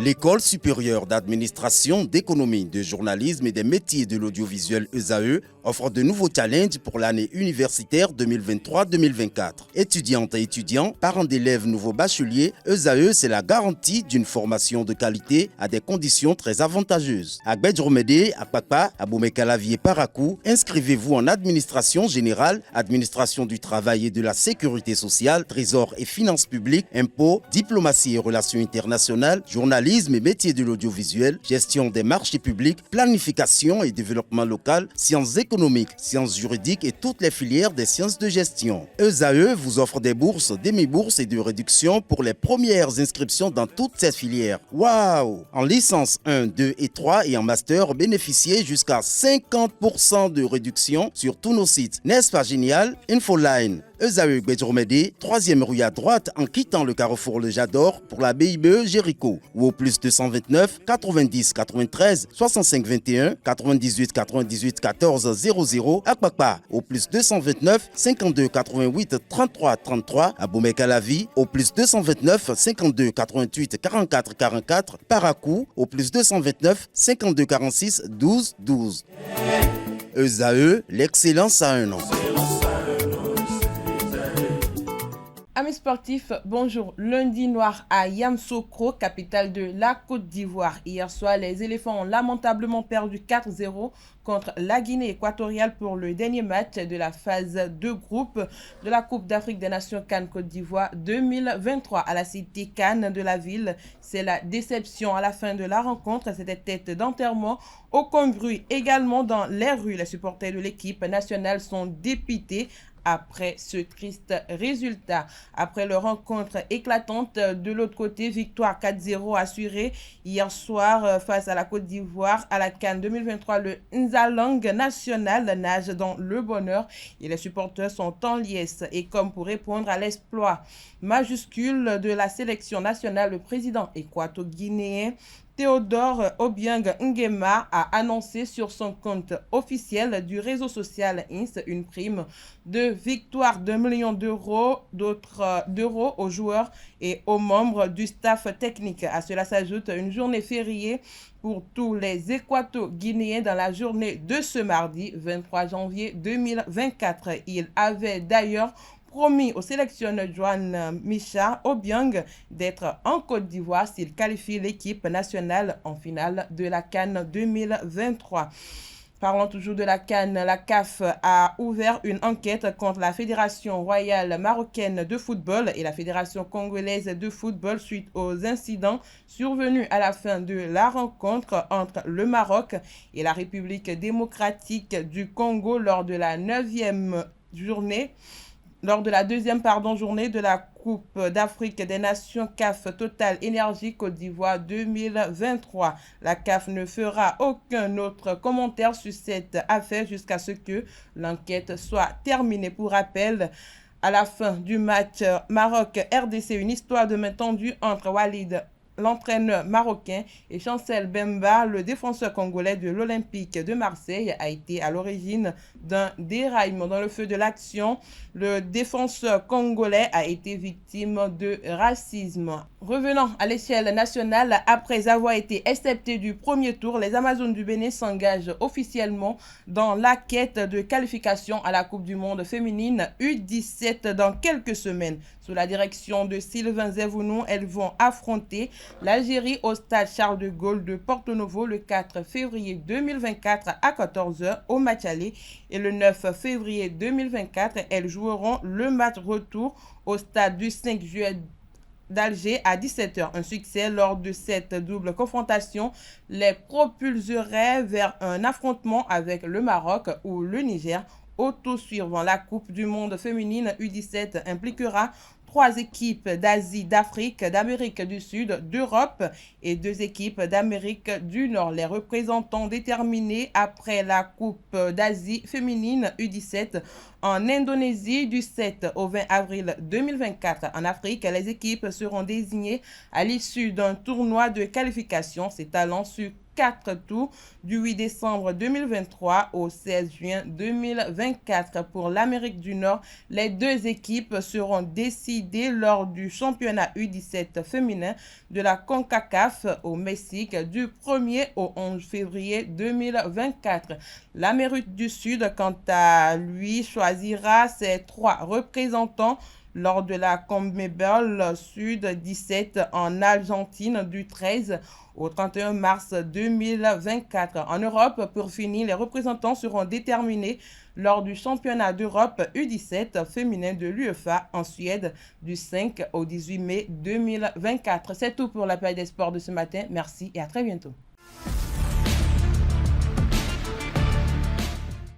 L'École supérieure d'administration, d'économie, de journalisme et des métiers de l'audiovisuel ESAE offre de nouveaux challenges pour l'année universitaire 2023-2024. Étudiantes et étudiants, parents d'élèves nouveaux bacheliers, ESAE, c'est la garantie d'une formation de qualité à des conditions très avantageuses. À Gbedjromede, à Papa, à Boumekalavi et Parakou, inscrivez-vous en administration générale, administration du travail et de la sécurité sociale, trésor et finances publiques, impôts, diplomatie et relations internationales, journalisme et métiers de l'audiovisuel, gestion des marchés publics, planification et développement local, sciences économiques, sciences juridiques et toutes les filières des sciences de gestion. ESAE vous offre des bourses, demi-bourses et de réductions pour les premières inscriptions dans toutes ces filières. Waouh! En licence 1, 2 et 3 et en master, bénéficiez jusqu'à 50% de réduction sur tous nos sites. N'est-ce pas génial? Infoline. ESAE Gbedjromede, 3e rue à droite en quittant le carrefour Le Jador pour la BIBE Jéricho ou au plus 229 90 93 65 21 98 98 14 00 à Kpakpa au plus 229 52 88 33 33 à Boumekalavi au plus 229 52 88 44 44 Parakou au plus 229 52 46 12 12. ESAE, l'excellence à un nom. Amis sportifs, bonjour. Lundi noir à Yamoussoukro, capitale de la Côte d'Ivoire. Hier soir, les éléphants ont lamentablement perdu 4-0 contre la Guinée équatoriale pour le dernier match de la phase de groupe de la Coupe d'Afrique des Nations CAN Côte d'Ivoire 2023 à la cité CAN de la ville. C'est la déception à la fin de la rencontre. C'était tête d'enterrement au congru. Également dans les rues, les supporters de l'équipe nationale sont dépités après ce triste résultat. Après leur rencontre éclatante, de l'autre côté, victoire 4-0 assurée hier soir face à la Côte d'Ivoire à la CAN 2023. Le Nzalang national nage dans le bonheur et les supporters sont en liesse. Et comme pour répondre à l'exploit majuscule de la sélection nationale, le président équato-guinéen Théodore Obiang Nguema a annoncé sur son compte officiel du réseau social INS une prime de victoire d'1 million d'euros aux joueurs et aux membres du staff technique. À cela s'ajoute une journée fériée pour tous les Équato-Guinéens dans la journée de ce mardi 23 janvier 2024. Il avait d'ailleurs promis au sélectionneur Joan Micha Obiang d'être en Côte d'Ivoire s'il qualifie l'équipe nationale en finale de la CAN 2023. Parlons toujours de la CAN, la CAF a ouvert une enquête contre la Fédération royale marocaine de football et la Fédération congolaise de football suite aux incidents survenus à la fin de la rencontre entre le Maroc et la République démocratique du Congo lors de la deuxième journée de la Coupe d'Afrique des Nations CAF Total Énergie Côte d'Ivoire 2023. La CAF ne fera aucun autre commentaire sur cette affaire jusqu'à ce que l'enquête soit terminée. Pour rappel, à la fin du match Maroc-RDC, une histoire de main tendue entre Walid, l'entraîneur marocain, et Chancel Bemba, le défenseur congolais de l'Olympique de Marseille, a été à l'origine d'un déraillement. Dans le feu de l'action, le défenseur congolais a été victime de racisme. Revenant à l'échelle nationale, après avoir été excepté du premier tour, les Amazones du Bénin s'engagent officiellement dans la quête de qualification à la Coupe du Monde féminine U17 dans quelques semaines. Sous la direction de Sylvain Zevounou, elles vont affronter l'Algérie au stade Charles de Gaulle de Porto Novo le 4 février 2024 à 14h au match aller et le 9 février 2024, elles joueront le match retour au stade du 5 juillet d'Alger à 17h. Un succès lors de cette double confrontation les propulserait vers un affrontement avec le Maroc ou le Niger. Auto-suivant, la Coupe du Monde féminine U17 impliquera 3 équipes d'Asie, d'Afrique, d'Amérique du Sud, d'Europe et 2 équipes d'Amérique du Nord. Les représentants déterminés après la Coupe d'Asie féminine U17 en Indonésie du 7 au 20 avril 2024. En Afrique, les équipes seront désignées à l'issue d'un tournoi de qualification s'étalant sur 4 tours du 8 décembre 2023 au 16 juin 2024. Pour l'Amérique du Nord, les deux équipes seront décidées lors du championnat U17 féminin de la CONCACAF au Mexique du 1er au 11 février 2024. L'Amérique du Sud, quant à lui, choisira ses 3 représentants lors de la CONMEBOL Sud 17 en Argentine du 13 au 31 mars 2024. En Europe, pour finir, les représentants seront déterminés lors du championnat d'Europe U17 féminin de l'UEFA en Suède du 5 au 18 mai 2024. C'est tout pour l'appel des sports de ce matin. Merci et à très bientôt.